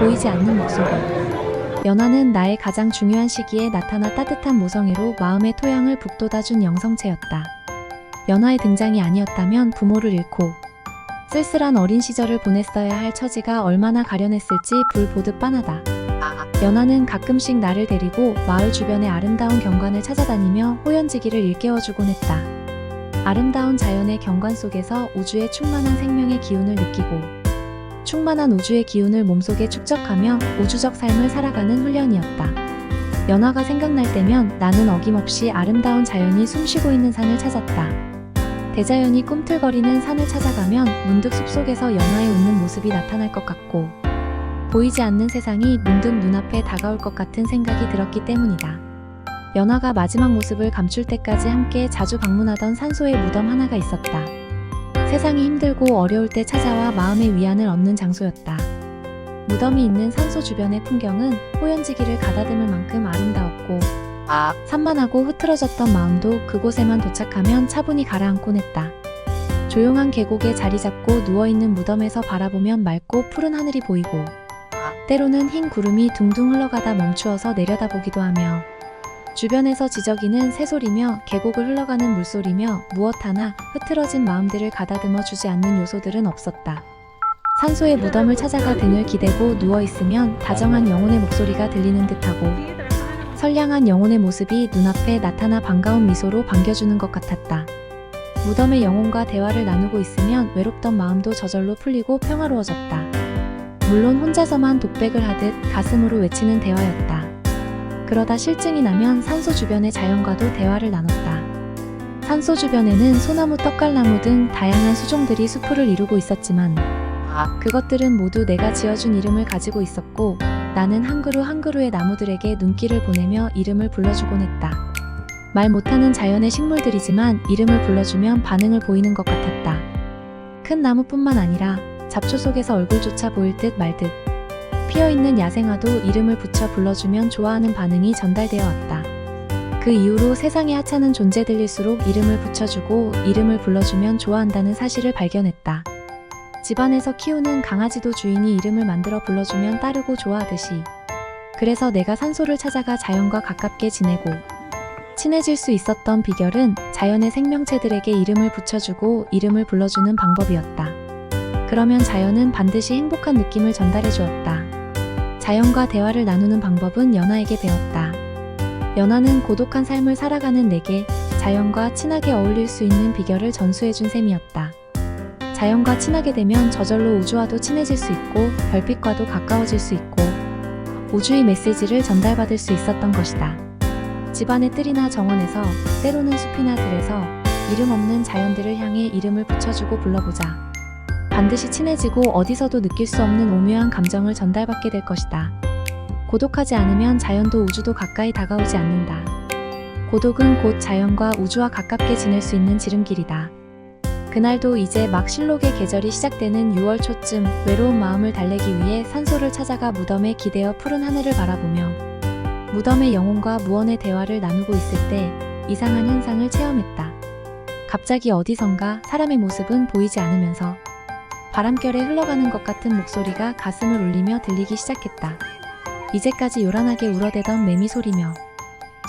보이지 않는 목소리. 연하는 나의 가장 중요한 시기에 나타나 따뜻한 모성애로 마음의 토양을 북돋아준 영성체였다. 연하의 등장이 아니었다면 부모를 잃고 쓸쓸한 어린 시절을 보냈어야 할 처지가 얼마나 가련했을지 불 보듯 빤하다. 연하는 가끔씩 나를 데리고 마을 주변의 아름다운 경관을 찾아다니며 호연지기를 일깨워주곤 했다. 아름다운 자연의 경관 속에서 우주의 충만한 생명의 기운을 느끼고 충만한 우주의 기운을 몸속에 축적하며 우주적 삶을 살아가는 훈련이었다. 연하가 생각날 때면 나는 어김없이 아름다운 자연이 숨쉬고 있는 산을 찾았다. 대자연이 꿈틀거리는 산을 찾아가면 문득 숲속에서 연하의 웃는 모습이 나타날 것 같고 보이지 않는 세상이 문득 눈앞에 다가올 것 같은 생각이 들었기 때문이다. 연하가 마지막 모습을 감출 때까지 함께 자주 방문하던 산소의 무덤 하나가 있었다. 세상이 힘들고 어려울 때 찾아와 마음의 위안을 얻는 장소였다. 무덤이 있는 산소 주변의 풍경은 호연지기를 가다듬을 만큼 아름다웠고 산만하고 흐트러졌던 마음도 그곳에만 도착하면 차분히 가라앉곤 했다. 조용한 계곡에 자리 잡고 누워있는 무덤에서 바라보면 맑고 푸른 하늘이 보이고 때로는 흰 구름이 둥둥 흘러가다 멈추어서 내려다보기도 하며 주변에서 지저귀는 새소리며 계곡을 흘러가는 물소리며 무엇 하나 흐트러진 마음들을 가다듬어 주지 않는 요소들은 없었다. 산소의 무덤을 찾아가 등을 기대고 누워있으면 다정한 영혼의 목소리가 들리는 듯하고 선량한 영혼의 모습이 눈앞에 나타나 반가운 미소로 반겨주는 것 같았다. 무덤의 영혼과 대화를 나누고 있으면 외롭던 마음도 저절로 풀리고 평화로워졌다. 물론 혼자서만 독백을 하듯 가슴으로 외치는 대화였다. 그러다 실증이 나면 산소 주변의 자연과도 대화를 나눴다. 산소 주변에는 소나무, 떡갈나무 등 다양한 수종들이 수풀을 이루고 있었지만 그것들은 모두 내가 지어준 이름을 가지고 있었고 나는 한 그루 한 그루의 나무들에게 눈길을 보내며 이름을 불러주곤 했다. 말 못하는 자연의 식물들이지만 이름을 불러주면 반응을 보이는 것 같았다. 큰 나무뿐만 아니라 잡초 속에서 얼굴조차 보일 듯 말 듯 피어있는 야생화도 이름을 붙여 불러주면 좋아하는 반응이 전달되어 왔다. 그 이후로 세상의 하찮은 존재들일수록 이름을 붙여주고 이름을 불러주면 좋아한다는 사실을 발견했다. 집안에서 키우는 강아지도 주인이 이름을 만들어 불러주면 따르고 좋아하듯이 그래서 내가 산소를 찾아가 자연과 가깝게 지내고 친해질 수 있었던 비결은 자연의 생명체들에게 이름을 붙여주고 이름을 불러주는 방법이었다. 그러면 자연은 반드시 행복한 느낌을 전달해 주었다. 자연과 대화를 나누는 방법은 연하에게 배웠다. 연하는 고독한 삶을 살아가는 내게 자연과 친하게 어울릴 수 있는 비결을 전수해준 셈이었다. 자연과 친하게 되면 저절로 우주와도 친해질 수 있고 별빛과도 가까워질 수 있고 우주의 메시지를 전달받을 수 있었던 것이다. 집안의 뜰이나 정원에서 때로는 숲이나 들에서 이름 없는 자연들을 향해 이름을 붙여주고 불러보자. 반드시 친해지고 어디서도 느낄 수 없는 오묘한 감정을 전달받게 될 것이다. 고독하지 않으면 자연도 우주도 가까이 다가오지 않는다. 고독은 곧 자연과 우주와 가깝게 지낼 수 있는 지름길이다. 그날도 이제 막 실록의 계절이 시작되는 6월 초쯤 외로운 마음을 달래기 위해 산소를 찾아가 무덤에 기대어 푸른 하늘을 바라보며 무덤의 영혼과 무언의 대화를 나누고 있을 때 이상한 현상을 체험했다. 갑자기 어디선가 사람의 모습은 보이지 않으면서 바람결에 흘러가는 것 같은 목소리가 가슴을 울리며 들리기 시작했다. 이제까지 요란하게 울어대던 매미 소리며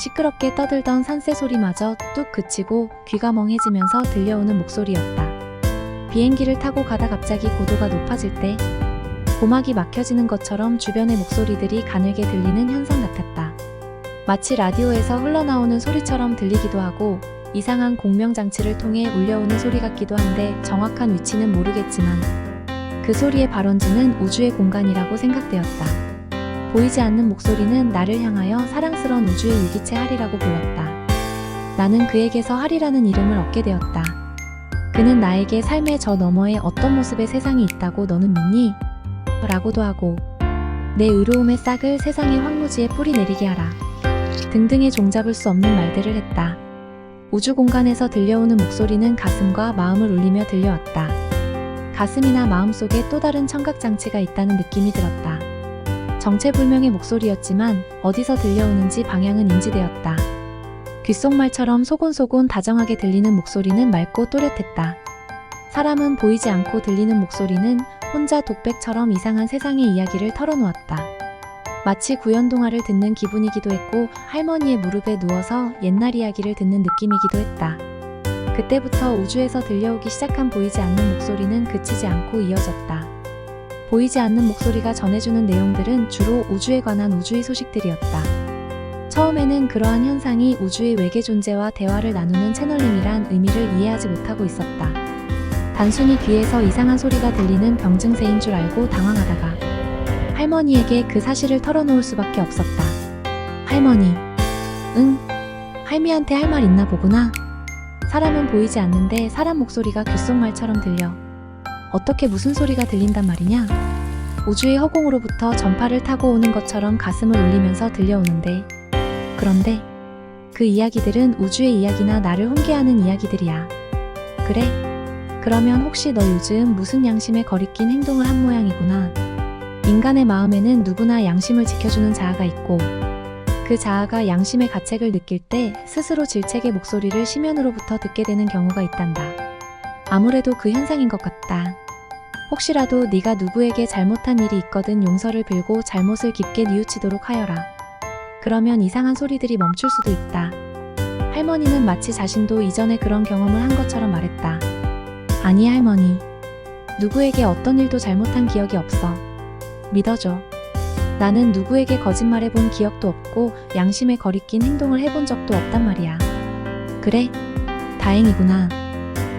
시끄럽게 떠들던 산새 소리마저 뚝 그치고 귀가 멍해지면서 들려오는 목소리였다. 비행기를 타고 가다 갑자기 고도가 높아질 때 고막이 막혀지는 것처럼 주변의 목소리들이 가늘게 들리는 현상 같았다. 마치 라디오에서 흘러나오는 소리처럼 들리기도 하고 이상한 공명장치를 통해 울려오는 소리 같기도 한데 정확한 위치는 모르겠지만 그 소리의 발원지는 우주의 공간이라고 생각되었다. 보이지 않는 목소리는 나를 향하여 사랑스러운 우주의 유기체 하리라고 불렀다. 나는 그에게서 하리라는 이름을 얻게 되었다. 그는 나에게 삶의 저 너머에 어떤 모습의 세상이 있다고 너는 믿니? 라고도 하고 내 의로움의 싹을 세상의 황무지에 뿌리 내리게 하라. 등등의 종잡을 수 없는 말들을 했다. 우주 공간에서 들려오는 목소리는 가슴과 마음을 울리며 들려왔다. 가슴이나 마음 속에 또 다른 청각장치가 있다는 느낌이 들었다. 정체불명의 목소리였지만 어디서 들려오는지 방향은 인지되었다. 귓속말처럼 소곤소곤 다정하게 들리는 목소리는 맑고 또렷했다. 사람은 보이지 않고 들리는 목소리는 혼자 독백처럼 이상한 세상의 이야기를 털어놓았다. 마치 구연동화를 듣는 기분이기도 했고 할머니의 무릎에 누워서 옛날 이야기를 듣는 느낌이기도 했다. 그때부터 우주에서 들려오기 시작한 보이지 않는 목소리는 그치지 않고 이어졌다. 보이지 않는 목소리가 전해주는 내용들은 주로 우주에 관한 우주의 소식들이었다. 처음에는 그러한 현상이 우주의 외계 존재와 대화를 나누는 채널링이란 의미를 이해하지 못하고 있었다. 단순히 귀에서 이상한 소리가 들리는 병증세인 줄 알고 당황하다가 할머니에게 그 사실을 털어놓을 수밖에 없었다. 할머니, 응? 할미한테 할 말 있나 보구나. 사람은 보이지 않는데 사람 목소리가 귓속말처럼 들려. 어떻게 무슨 소리가 들린단 말이냐? 우주의 허공으로부터 전파를 타고 오는 것처럼 가슴을 울리면서 들려오는데, 그런데 그 이야기들은 우주의 이야기나 나를 훈계하는 이야기들이야. 그래? 그러면 혹시 너 요즘 무슨 양심에 거리낀 행동을 한 모양이구나. 인간의 마음에는 누구나 양심을 지켜주는 자아가 있고 그 자아가 양심의 가책을 느낄 때 스스로 질책의 목소리를 심연으로부터 듣게 되는 경우가 있단다. 아무래도 그 현상인 것 같다. 혹시라도 네가 누구에게 잘못한 일이 있거든 용서를 빌고 잘못을 깊게 뉘우치도록 하여라. 그러면 이상한 소리들이 멈출 수도 있다. 할머니는 마치 자신도 이전에 그런 경험을 한 것처럼 말했다. 아니 할머니. 누구에게 어떤 일도 잘못한 기억이 없어. 믿어줘. 나는 누구에게 거짓말해본 기억도 없고 양심에 거리낀 행동을 해본 적도 없단 말이야. 그래? 다행이구나.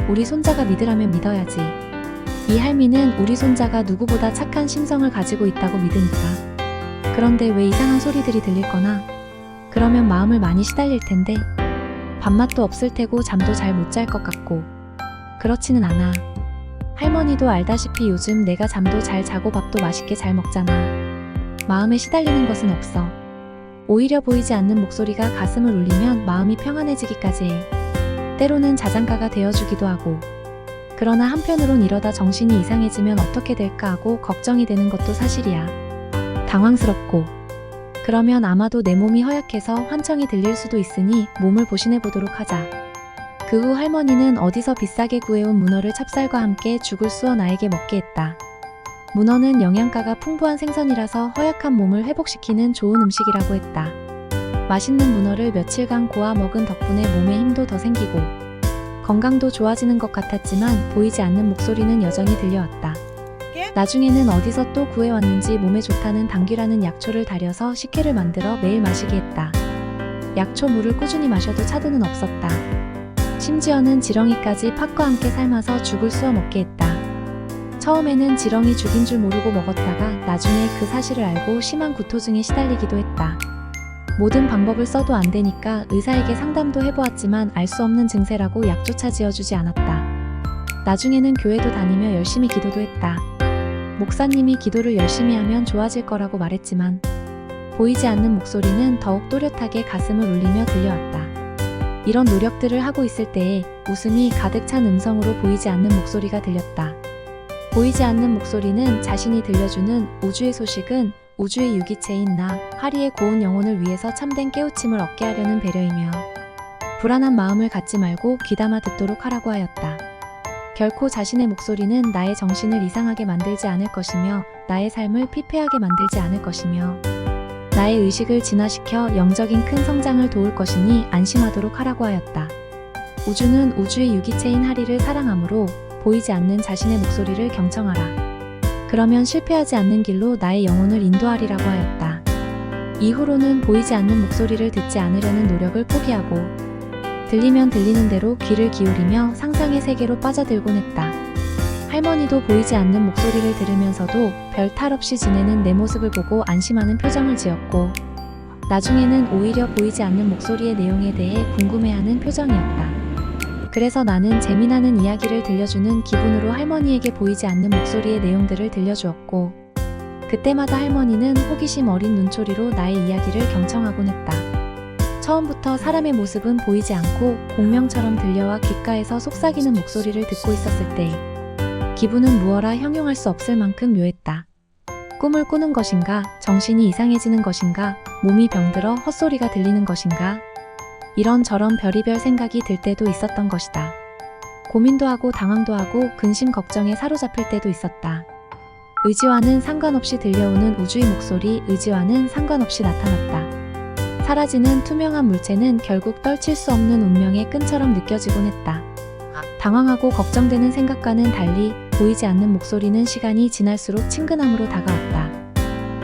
우리 손자가 믿으라면 믿어야지. 이 할미는 우리 손자가 누구보다 착한 심성을 가지고 있다고 믿으니까. 그런데 왜 이상한 소리들이 들릴 거나? 그러면 마음을 많이 시달릴 텐데 밥맛도 없을 테고 잠도 잘 못 잘 것 같고. 그렇지는 않아. 할머니도 알다시피 요즘 내가 잠도 잘 자고 밥도 맛있게 잘 먹잖아. 마음에 시달리는 것은 없어. 오히려 보이지 않는 목소리가 가슴을 울리면 마음이 평안해지기까지 해. 때로는 자장가가 되어주기도 하고. 그러나 한편으론 이러다 정신이 이상해지면 어떻게 될까 하고 걱정이 되는 것도 사실이야. 당황스럽고. 그러면 아마도 내 몸이 허약해서 환청이 들릴 수도 있으니 몸을 보신해 보도록 하자. 그 후 할머니는 어디서 비싸게 구해온 문어를 찹쌀과 함께 죽을 쑤어 나에게 먹게 했다. 문어는 영양가가 풍부한 생선이라서 허약한 몸을 회복시키는 좋은 음식이라고 했다. 맛있는 문어를 며칠간 구워 먹은 덕분에 몸에 힘도 더 생기고 건강도 좋아지는 것 같았지만 보이지 않는 목소리는 여전히 들려왔다. 나중에는 어디서 또 구해왔는지 몸에 좋다는 당귀라는 약초를 달여서 식혜를 만들어 매일 마시게 했다. 약초 물을 꾸준히 마셔도 차도는 없었다. 심지어는 지렁이까지 팥과 함께 삶아서 죽을 쑤어 먹게 했다. 처음에는 지렁이 죽인 줄 모르고 먹었다가 나중에 그 사실을 알고 심한 구토증에 시달리기도 했다. 모든 방법을 써도 안 되니까 의사에게 상담도 해보았지만 알 수 없는 증세라고 약조차 지어주지 않았다. 나중에는 교회도 다니며 열심히 기도도 했다. 목사님이 기도를 열심히 하면 좋아질 거라고 말했지만 보이지 않는 목소리는 더욱 또렷하게 가슴을 울리며 들려왔다. 이런 노력들을 하고 있을 때에 웃음이 가득 찬 음성으로 보이지 않는 목소리가 들렸다. 보이지 않는 목소리는 자신이 들려주는 우주의 소식은 우주의 유기체인 나, 하리의 고운 영혼을 위해서 참된 깨우침을 얻게 하려는 배려이며 불안한 마음을 갖지 말고 귀담아 듣도록 하라고 하였다. 결코 자신의 목소리는 나의 정신을 이상하게 만들지 않을 것이며 나의 삶을 피폐하게 만들지 않을 것이며 나의 의식을 진화시켜 영적인 큰 성장을 도울 것이니 안심하도록 하라고 하였다. 우주는 우주의 유기체인 하리를 사랑하므로 보이지 않는 자신의 목소리를 경청하라. 그러면 실패하지 않는 길로 나의 영혼을 인도하리라고 하였다. 이후로는 보이지 않는 목소리를 듣지 않으려는 노력을 포기하고 들리면 들리는 대로 귀를 기울이며 상상의 세계로 빠져들곤 했다. 할머니도 보이지 않는 목소리를 들으면서도 별 탈 없이 지내는 내 모습을 보고 안심하는 표정을 지었고 나중에는 오히려 보이지 않는 목소리의 내용에 대해 궁금해하는 표정이었다. 그래서 나는 재미나는 이야기를 들려주는 기분으로 할머니에게 보이지 않는 목소리의 내용들을 들려주었고 그때마다 할머니는 호기심 어린 눈초리로 나의 이야기를 경청하곤 했다. 처음부터 사람의 모습은 보이지 않고 공명처럼 들려와 귓가에서 속삭이는 목소리를 듣고 있었을 때 기분은 무어라 형용할 수 없을 만큼 묘했다. 꿈을 꾸는 것인가, 정신이 이상해지는 것인가, 몸이 병들어 헛소리가 들리는 것인가 이런저런 별의별 생각이 들 때도 있었던 것이다. 고민도 하고 당황도 하고 근심 걱정에 사로잡힐 때도 있었다. 의지와는 상관없이 들려오는 우주의 목소리, 의지와는 상관없이 나타났다. 사라지는 투명한 물체는 결국 떨칠 수 없는 운명의 끈처럼 느껴지곤 했다. 당황하고 걱정되는 생각과는 달리 보이지 않는 목소리는 시간이 지날수록 친근함으로 다가왔다.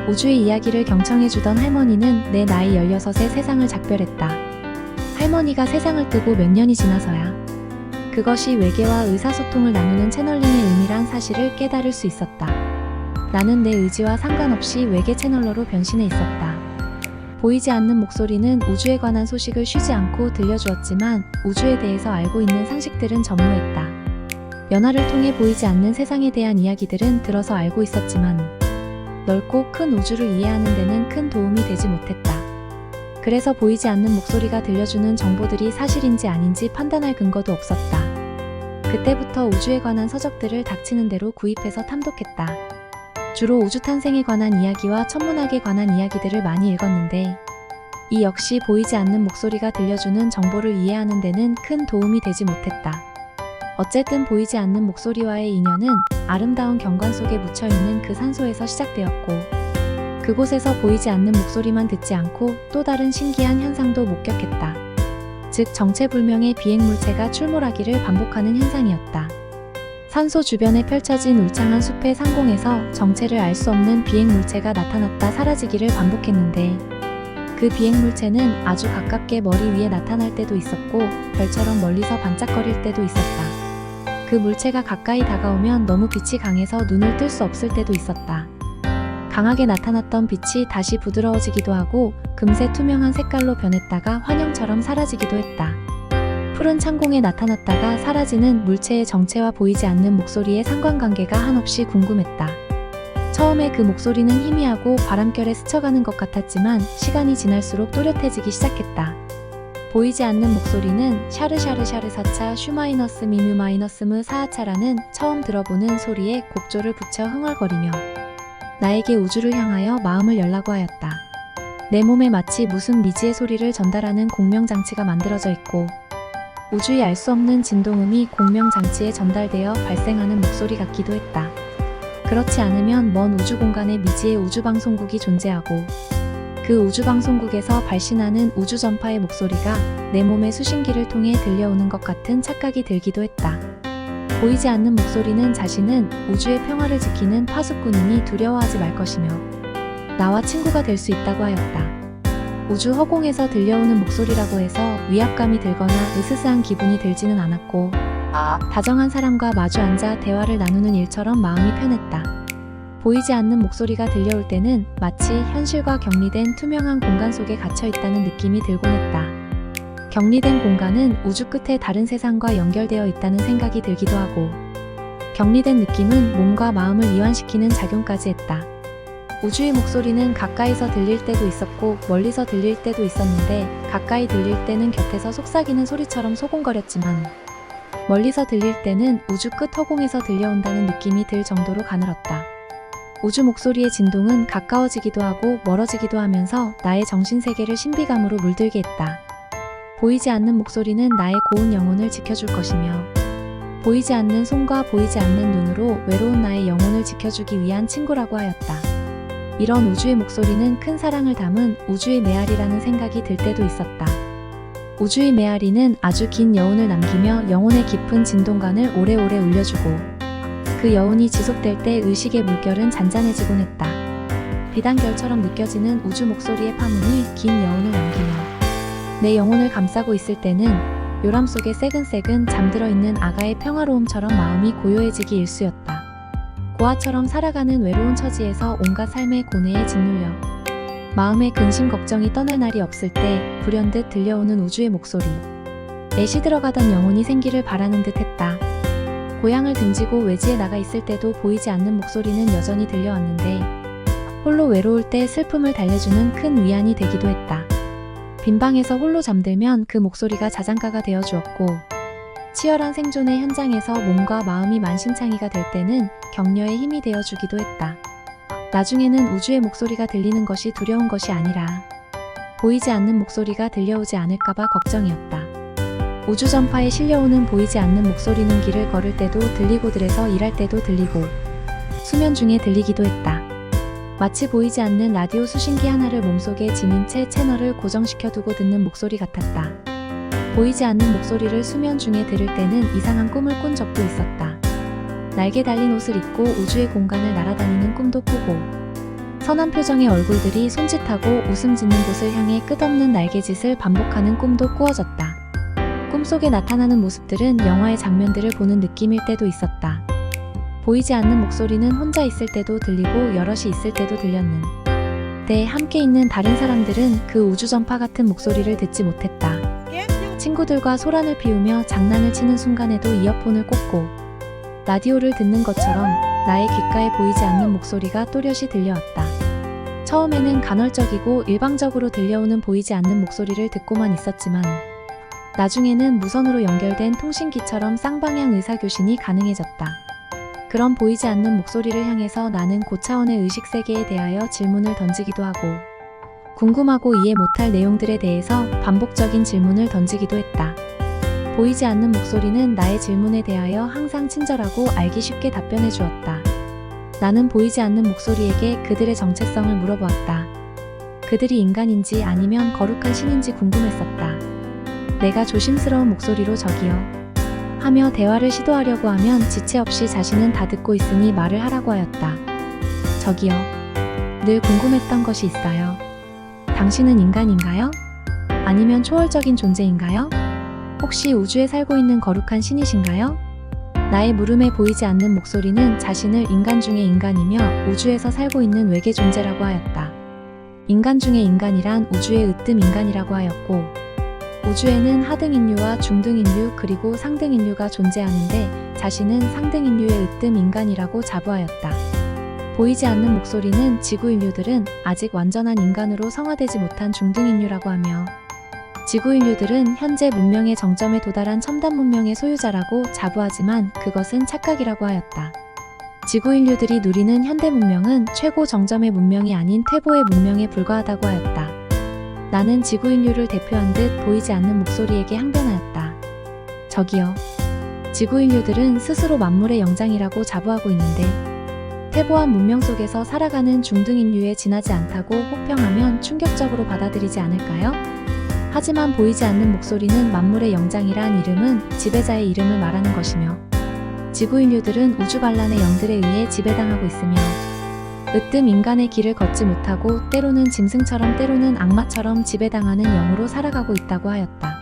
우주의 이야기를 경청해주던 할머니는 내 나이 16에 세상을 작별했다. 할머니가 세상을 뜨고 몇 년이 지나서야 그것이 외계와 의사소통을 나누는 채널링의 의미란 사실을 깨달을 수 있었다. 나는 내 의지와 상관없이 외계 채널러로 변신해 있었다. 보이지 않는 목소리는 우주에 관한 소식을 쉬지 않고 들려주었지만 우주에 대해서 알고 있는 상식들은 전무했다. 연화를 통해 보이지 않는 세상에 대한 이야기들은 들어서 알고 있었지만 넓고 큰 우주를 이해하는 데는 큰 도움이 되지 못했다. 그래서 보이지 않는 목소리가 들려주는 정보들이 사실인지 아닌지 판단할 근거도 없었다. 그때부터 우주에 관한 서적들을 닥치는 대로 구입해서 탐독했다. 주로 우주 탄생에 관한 이야기와 천문학에 관한 이야기들을 많이 읽었는데 이 역시 보이지 않는 목소리가 들려주는 정보를 이해하는 데는 큰 도움이 되지 못했다. 어쨌든 보이지 않는 목소리와의 인연은 아름다운 경관 속에 묻혀있는 그 산소에서 시작되었고 그곳에서 보이지 않는 목소리만 듣지 않고 또 다른 신기한 현상도 목격했다. 즉 정체불명의 비행물체가 출몰하기를 반복하는 현상이었다. 산소 주변에 펼쳐진 울창한 숲의 상공에서 정체를 알 수 없는 비행물체가 나타났다 사라지기를 반복했는데 그 비행물체는 아주 가깝게 머리 위에 나타날 때도 있었고 별처럼 멀리서 반짝거릴 때도 있었다. 그 물체가 가까이 다가오면 너무 빛이 강해서 눈을 뜰 수 없을 때도 있었다. 강하게 나타났던 빛이 다시 부드러워지기도 하고 금세 투명한 색깔로 변했다가 환영처럼 사라지기도 했다. 푸른 창공에 나타났다가 사라지는 물체의 정체와 보이지 않는 목소리의 상관관계가 한없이 궁금했다. 처음에 그 목소리는 희미하고 바람결에 스쳐가는 것 같았지만 시간이 지날수록 또렷해지기 시작했다. 보이지 않는 목소리는 샤르샤르샤르 사차 슈마이너스 미뮤 마이너스 무 사하차라는 처음 들어보는 소리에 곡조를 붙여 흥얼거리며 나에게 우주를 향하여 마음을 열라고 하였다. 내 몸에 마치 무슨 미지의 소리를 전달하는 공명장치가 만들어져 있고 우주의 알 수 없는 진동음이 공명장치에 전달되어 발생하는 목소리 같기도 했다. 그렇지 않으면 먼 우주 공간에 미지의 우주방송국이 존재하고 그 우주방송국에서 발신하는 우주전파의 목소리가 내 몸의 수신기를 통해 들려오는 것 같은 착각이 들기도 했다. 보이지 않는 목소리는 자신은 우주의 평화를 지키는 파수꾼이니 두려워하지 말 것이며 나와 친구가 될 수 있다고 하였다. 우주 허공에서 들려오는 목소리라고 해서 위압감이 들거나 으스스한 기분이 들지는 않았고 다정한 사람과 마주 앉아 대화를 나누는 일처럼 마음이 편했다. 보이지 않는 목소리가 들려올 때는 마치 현실과 격리된 투명한 공간 속에 갇혀있다는 느낌이 들곤 했다. 격리된 공간은 우주 끝에 다른 세상과 연결되어 있다는 생각이 들기도 하고 격리된 느낌은 몸과 마음을 이완시키는 작용까지 했다. 우주의 목소리는 가까이서 들릴 때도 있었고 멀리서 들릴 때도 있었는데 가까이 들릴 때는 곁에서 속삭이는 소리처럼 소곤거렸지만 멀리서 들릴 때는 우주 끝 허공에서 들려온다는 느낌이 들 정도로 가늘었다. 우주 목소리의 진동은 가까워지기도 하고 멀어지기도 하면서 나의 정신세계를 신비감으로 물들게 했다. 보이지 않는 목소리는 나의 고운 영혼을 지켜줄 것이며 보이지 않는 손과 보이지 않는 눈으로 외로운 나의 영혼을 지켜주기 위한 친구라고 하였다. 이런 우주의 목소리는 큰 사랑을 담은 우주의 메아리라는 생각이 들 때도 있었다. 우주의 메아리는 아주 긴 여운을 남기며 영혼의 깊은 진동관을 오래오래 울려주고 그 여운이 지속될 때 의식의 물결은 잔잔해지곤 했다. 비단결처럼 느껴지는 우주 목소리의 파문이 긴 여운을 남기며 내 영혼을 감싸고 있을 때는 요람 속에 새근새근 잠들어 있는 아가의 평화로움처럼 마음이 고요해지기 일쑤였다. 고아처럼 살아가는 외로운 처지에서 온갖 삶의 고뇌에 짓눌려 마음의 근심 걱정이 떠날 날이 없을 때 불현듯 들려오는 우주의 목소리. 내 시들어가던 영혼이 생기를 바라는 듯 했다. 고향을 등지고 외지에 나가 있을 때도 보이지 않는 목소리는 여전히 들려왔는데 홀로 외로울 때 슬픔을 달래주는 큰 위안이 되기도 했다. 빈방에서 홀로 잠들면 그 목소리가 자장가가 되어 주었고 치열한 생존의 현장에서 몸과 마음이 만신창이가 될 때는 격려의 힘이 되어 주기도 했다. 나중에는 우주의 목소리가 들리는 것이 두려운 것이 아니라 보이지 않는 목소리가 들려오지 않을까봐 걱정이었다. 우주 전파에 실려오는 보이지 않는 목소리는 길을 걸을 때도 들리고 들에서 일할 때도 들리고 수면 중에 들리기도 했다. 마치 보이지 않는 라디오 수신기 하나를 몸속에 지닌 채 채널을 고정시켜두고 듣는 목소리 같았다. 보이지 않는 목소리를 수면 중에 들을 때는 이상한 꿈을 꾼 적도 있었다. 날개 달린 옷을 입고 우주의 공간을 날아다니는 꿈도 꾸고, 선한 표정의 얼굴들이 손짓하고 웃음 짓는 곳을 향해 끝없는 날개짓을 반복하는 꿈도 꾸어졌다. 꿈속에 나타나는 모습들은 영화의 장면들을 보는 느낌일 때도 있었다. 보이지 않는 목소리는 혼자 있을 때도 들리고 여럿이 있을 때도 들렸는데 함께 있는 다른 사람들은 그 우주 전파 같은 목소리를 듣지 못했다. 친구들과 소란을 피우며 장난을 치는 순간에도 이어폰을 꽂고 라디오를 듣는 것처럼 나의 귓가에 보이지 않는 목소리가 또렷이 들려왔다. 처음에는 간헐적이고 일방적으로 들려오는 보이지 않는 목소리를 듣고만 있었지만 나중에는 무선으로 연결된 통신기처럼 쌍방향 의사교신이 가능해졌다. 그런 보이지 않는 목소리를 향해서 나는 고차원의 의식세계에 대하여 질문을 던지기도 하고 궁금하고 이해 못할 내용들에 대해서 반복적인 질문을 던지기도 했다. 보이지 않는 목소리는 나의 질문에 대하여 항상 친절하고 알기 쉽게 답변해 주었다. 나는 보이지 않는 목소리에게 그들의 정체성을 물어보았다. 그들이 인간인지 아니면 거룩한 신인지 궁금했었다. 내가 조심스러운 목소리로 저기요 하며 대화를 시도하려고 하면 지체 없이 자신은 다 듣고 있으니 말을 하라고 하였다. 저기요. 늘 궁금했던 것이 있어요. 당신은 인간인가요? 아니면 초월적인 존재인가요? 혹시 우주에 살고 있는 거룩한 신이신가요? 나의 물음에 보이지 않는 목소리는 자신을 인간 중의 인간이며 우주에서 살고 있는 외계 존재라고 하였다. 인간 중의 인간이란 우주의 으뜸 인간이라고 하였고 우주에는 하등 인류와 중등 인류 그리고 상등 인류가 존재하는데 자신은 상등 인류의 으뜸 인간이라고 자부하였다. 보이지 않는 목소리는 지구 인류들은 아직 완전한 인간으로 성화되지 못한 중등 인류라고 하며 지구 인류들은 현재 문명의 정점에 도달한 첨단 문명의 소유자라고 자부하지만 그것은 착각이라고 하였다. 지구 인류들이 누리는 현대 문명은 최고 정점의 문명이 아닌 퇴보의 문명에 불과하다고 하였다. 나는 지구 인류를 대표한 듯 보이지 않는 목소리에게 항변하였다. 저기요. 지구 인류들은 스스로 만물의 영장이라고 자부하고 있는데 퇴보한 문명 속에서 살아가는 중등 인류에 지나지 않다고 혹평하면 충격적으로 받아들이지 않을까요? 하지만 보이지 않는 목소리는 만물의 영장이란 이름은 지배자의 이름을 말하는 것이며 지구 인류들은 우주 반란의 영들에 의해 지배당하고 있으며 으뜸 인간의 길을 걷지 못하고 때로는 짐승처럼 때로는 악마처럼 지배당하는 영으로 살아가고 있다고 하였다.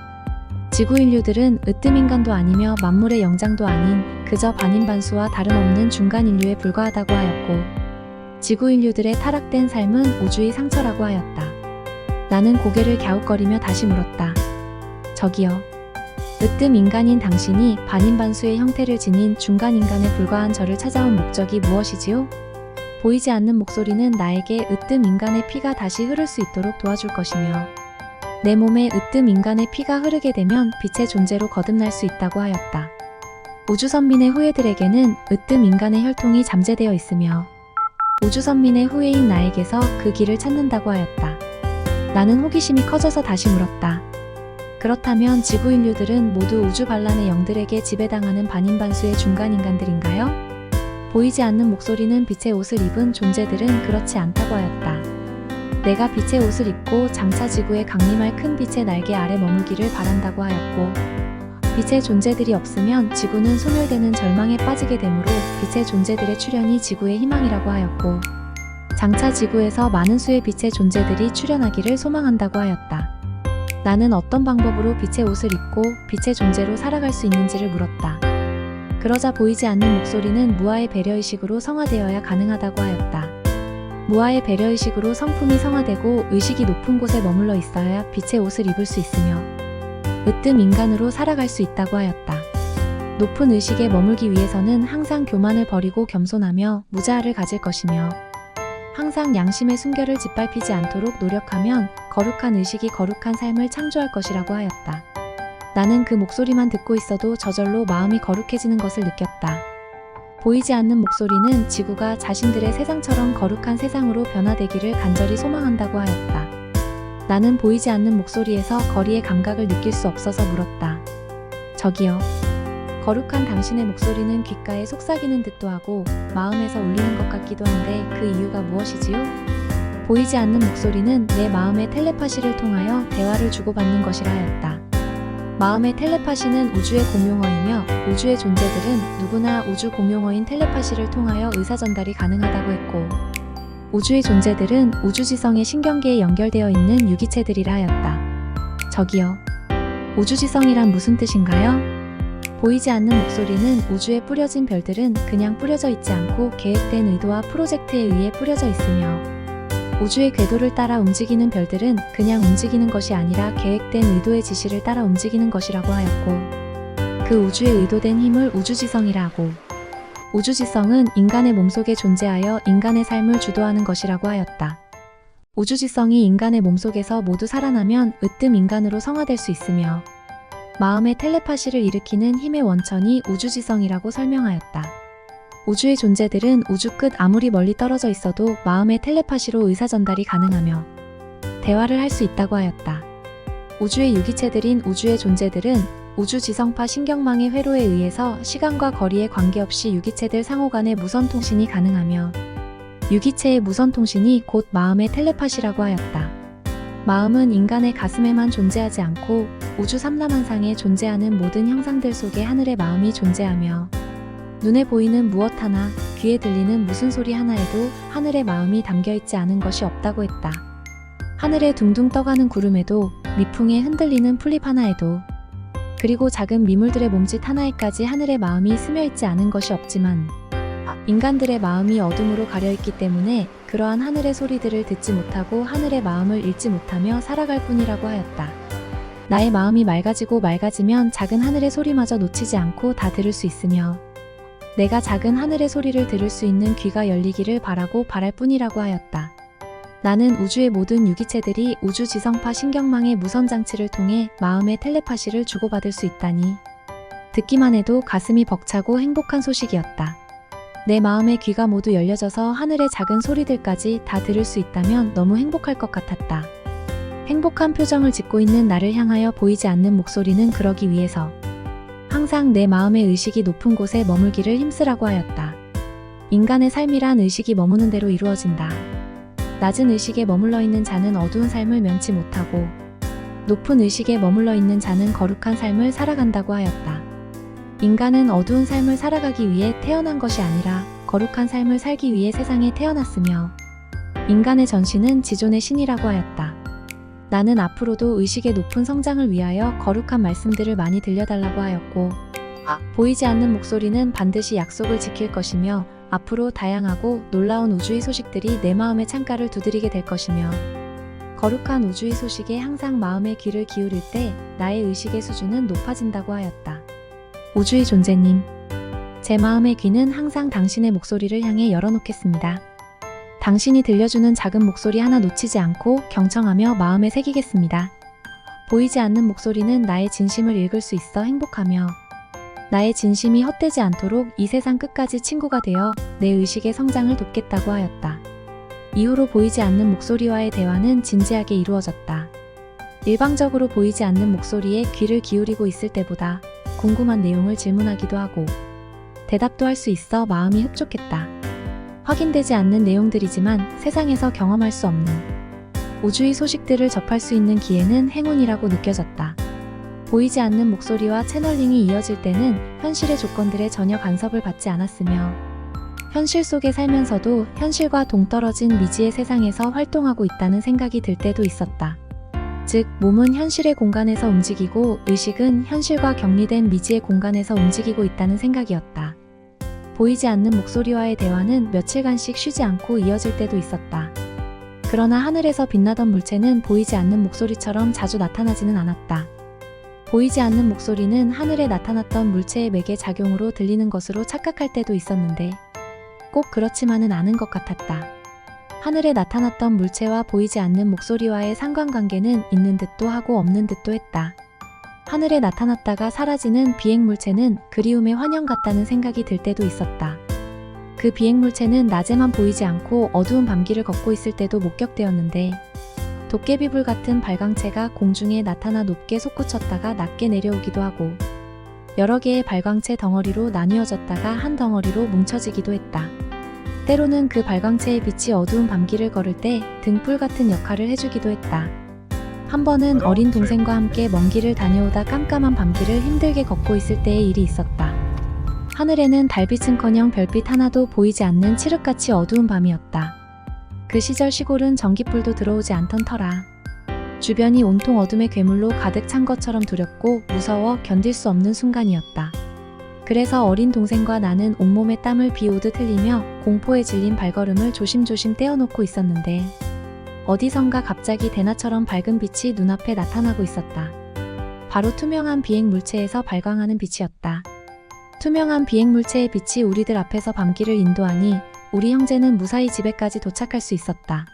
지구 인류들은 으뜸 인간도 아니며 만물의 영장도 아닌 그저 반인반수와 다름없는 중간 인류에 불과하다고 하였고 지구 인류들의 타락된 삶은 우주의 상처라고 하였다. 나는 고개를 갸웃거리며 다시 물었다. 저기요. 으뜸 인간인 당신이 반인반수의 형태를 지닌 중간 인간에 불과한 저를 찾아온 목적이 무엇이지요? 보이지 않는 목소리는 나에게 으뜸 인간의 피가 다시 흐를 수 있도록 도와줄 것이며 내 몸에 으뜸 인간의 피가 흐르게 되면 빛의 존재로 거듭날 수 있다고 하였다. 우주선민의 후예들에게는 으뜸 인간의 혈통이 잠재되어 있으며 우주선민의 후예인 나에게서 그 길을 찾는다고 하였다. 나는 호기심이 커져서 다시 물었다. 그렇다면 지구 인류들은 모두 우주 반란의 영들에게 지배당하는 반인반수의 중간 인간들인가요? 보이지 않는 목소리는 빛의 옷을 입은 존재들은 그렇지 않다고 하였다. 내가 빛의 옷을 입고 장차 지구에 강림할 큰 빛의 날개 아래 머물기를 바란다고 하였고 빛의 존재들이 없으면 지구는 소멸되는 절망에 빠지게 되므로 빛의 존재들의 출현이 지구의 희망이라고 하였고 장차 지구에서 많은 수의 빛의 존재들이 출현하기를 소망한다고 하였다. 나는 어떤 방법으로 빛의 옷을 입고 빛의 존재로 살아갈 수 있는지를 물었다. 그러자 보이지 않는 목소리는 무아의 배려의식으로 성화되어야 가능하다고 하였다. 무아의 배려의식으로 성품이 성화되고 의식이 높은 곳에 머물러 있어야 빛의 옷을 입을 수 있으며 으뜸 인간으로 살아갈 수 있다고 하였다. 높은 의식에 머물기 위해서는 항상 교만을 버리고 겸손하며 무자아를 가질 것이며 항상 양심의 순결을 짓밟히지 않도록 노력하면 거룩한 의식이 거룩한 삶을 창조할 것이라고 하였다. 나는 그 목소리만 듣고 있어도 저절로 마음이 거룩해지는 것을 느꼈다. 보이지 않는 목소리는 지구가 자신들의 세상처럼 거룩한 세상으로 변화되기를 간절히 소망한다고 하였다. 나는 보이지 않는 목소리에서 거리의 감각을 느낄 수 없어서 물었다. 저기요. 거룩한 당신의 목소리는 귓가에 속삭이는 듯도 하고 마음에서 울리는 것 같기도 한데 그 이유가 무엇이지요? 보이지 않는 목소리는 내 마음의 텔레파시를 통하여 대화를 주고받는 것이라 하였다. 마음의 텔레파시는 우주의 공용어이며 우주의 존재들은 누구나 우주 공용어인 텔레파시를 통하여 의사전달이 가능하다고 했고 우주의 존재들은 우주지성의 신경계에 연결되어 있는 유기체들이라 하였다. 저기요. 우주지성이란 무슨 뜻인가요? 보이지 않는 목소리는 우주에 뿌려진 별들은 그냥 뿌려져 있지 않고 계획된 의도와 프로젝트에 의해 뿌려져 있으며 우주의 궤도를 따라 움직이는 별들은 그냥 움직이는 것이 아니라 계획된 의도의 지시를 따라 움직이는 것이라고 하였고 그 우주의 의도된 힘을 우주지성이라 하고 우주지성은 인간의 몸속에 존재하여 인간의 삶을 주도하는 것이라고 하였다. 우주지성이 인간의 몸속에서 모두 살아나면 으뜸 인간으로 성화될 수 있으며 마음의 텔레파시를 일으키는 힘의 원천이 우주지성이라고 설명하였다. 우주의 존재들은 우주 끝 아무리 멀리 떨어져 있어도 마음의 텔레파시로 의사전달이 가능하며 대화를 할 수 있다고 하였다. 우주의 유기체들인 우주의 존재들은 우주지성파 신경망의 회로에 의해서 시간과 거리에 관계없이 유기체들 상호간의 무선통신이 가능하며 유기체의 무선통신이 곧 마음의 텔레파시라고 하였다. 마음은 인간의 가슴에만 존재하지 않고 우주 삼라만상에 존재하는 모든 형상들 속에 하늘의 마음이 존재하며 눈에 보이는 무엇 하나, 귀에 들리는 무슨 소리 하나에도 하늘의 마음이 담겨있지 않은 것이 없다고 했다. 하늘에 둥둥 떠가는 구름에도 미풍에 흔들리는 풀잎 하나에도 그리고 작은 미물들의 몸짓 하나에까지 하늘의 마음이 스며있지 않은 것이 없지만 인간들의 마음이 어둠으로 가려있기 때문에 그러한 하늘의 소리들을 듣지 못하고 하늘의 마음을 읽지 못하며 살아갈 뿐이라고 하였다. 나의 마음이 맑아지면 작은 하늘의 소리마저 놓치지 않고 다 들을 수 있으며 내가 작은 하늘의 소리를 들을 수 있는 귀가 열리기를 바라고 바랄 뿐이라고 하였다. 나는 우주의 모든 유기체들이 우주지성파 신경망의 무선장치를 통해 마음의 텔레파시를 주고받을 수 있다니 듣기만 해도 가슴이 벅차고 행복한 소식이었다. 내 마음의 귀가 모두 열려져서 하늘의 작은 소리들까지 다 들을 수 있다면 너무 행복할 것 같았다. 행복한 표정을 짓고 있는 나를 향하여 보이지 않는 목소리는 그러기 위해서 항상 내 마음의 의식이 높은 곳에 머물기를 힘쓰라고 하였다. 인간의 삶이란 의식이 머무는 대로 이루어진다. 낮은 의식에 머물러 있는 자는 어두운 삶을 면치 못하고 높은 의식에 머물러 있는 자는 거룩한 삶을 살아간다고 하였다. 인간은 어두운 삶을 살아가기 위해 태어난 것이 아니라 거룩한 삶을 살기 위해 세상에 태어났으며 인간의 전신은 지존의 신이라고 하였다. 나는 앞으로도 의식의 높은 성장을 위하여 거룩한 말씀들을 많이 들려달라고 하였고 보이지 않는 목소리는 반드시 약속을 지킬 것이며 앞으로 다양하고 놀라운 우주의 소식들이 내 마음의 창가를 두드리게 될 것이며 거룩한 우주의 소식에 항상 마음의 귀를 기울일 때 나의 의식의 수준은 높아진다고 하였다. 우주의 존재님, 제 마음의 귀는 항상 당신의 목소리를 향해 열어놓겠습니다. 당신이 들려주는 작은 목소리 하나 놓치지 않고 경청하며 마음에 새기겠습니다. 보이지 않는 목소리는 나의 진심을 읽을 수 있어 행복하며 나의 진심이 헛되지 않도록 이 세상 끝까지 친구가 되어 내 의식의 성장을 돕겠다고 하였다. 이후로 보이지 않는 목소리와의 대화는 진지하게 이루어졌다. 일방적으로 보이지 않는 목소리에 귀를 기울이고 있을 때보다 궁금한 내용을 질문하기도 하고 대답도 할 수 있어 마음이 흡족했다. 확인되지 않는 내용들이지만 세상에서 경험할 수 없는 우주의 소식들을 접할 수 있는 기회는 행운이라고 느껴졌다. 보이지 않는 목소리와 채널링이 이어질 때는 현실의 조건들에 전혀 간섭을 받지 않았으며 현실 속에 살면서도 현실과 동떨어진 미지의 세상에서 활동하고 있다는 생각이 들 때도 있었다. 즉, 몸은 현실의 공간에서 움직이고 의식은 현실과 격리된 미지의 공간에서 움직이고 있다는 생각이었다. 보이지 않는 목소리와의 대화는 며칠간씩 쉬지 않고 이어질 때도 있었다. 그러나 하늘에서 빛나던 물체는 보이지 않는 목소리처럼 자주 나타나지는 않았다. 보이지 않는 목소리는 하늘에 나타났던 물체의 매개 작용으로 들리는 것으로 착각할 때도 있었는데 꼭 그렇지만은 않은 것 같았다. 하늘에 나타났던 물체와 보이지 않는 목소리와의 상관관계는 있는 듯도 하고 없는 듯도 했다. 하늘에 나타났다가 사라지는 비행물체는 그리움의 환영 같다는 생각이 들 때도 있었다. 그 비행물체는 낮에만 보이지 않고 어두운 밤길을 걷고 있을 때도 목격되었는데 도깨비불 같은 발광체가 공중에 나타나 높게 솟구쳤다가 낮게 내려오기도 하고 여러 개의 발광체 덩어리로 나뉘어졌다가 한 덩어리로 뭉쳐지기도 했다. 때로는 그 발광체의 빛이 어두운 밤길을 걸을 때 등불 같은 역할을 해주기도 했다. 한 번은 어린 동생과 함께 먼 길을 다녀오다 깜깜한 밤길을 힘들게 걷고 있을 때의 일이 있었다. 하늘에는 달빛은커녕 별빛 하나도 보이지 않는 칠흑같이 어두운 밤이었다. 그 시절 시골은 전기불도 들어오지 않던 터라 주변이 온통 어둠의 괴물로 가득 찬 것처럼 두렵고 무서워 견딜 수 없는 순간이었다. 그래서 어린 동생과 나는 온몸에 땀을 비오듯 흘리며 공포에 질린 발걸음을 조심조심 떼어놓고 있었는데 어디선가 갑자기 대낮처럼 밝은 빛이 눈앞에 나타나고 있었다. 바로 투명한 비행 물체에서 발광하는 빛이었다. 투명한 비행 물체의 빛이 우리들 앞에서 밤길을 인도하니 우리 형제는 무사히 집에까지 도착할 수 있었다.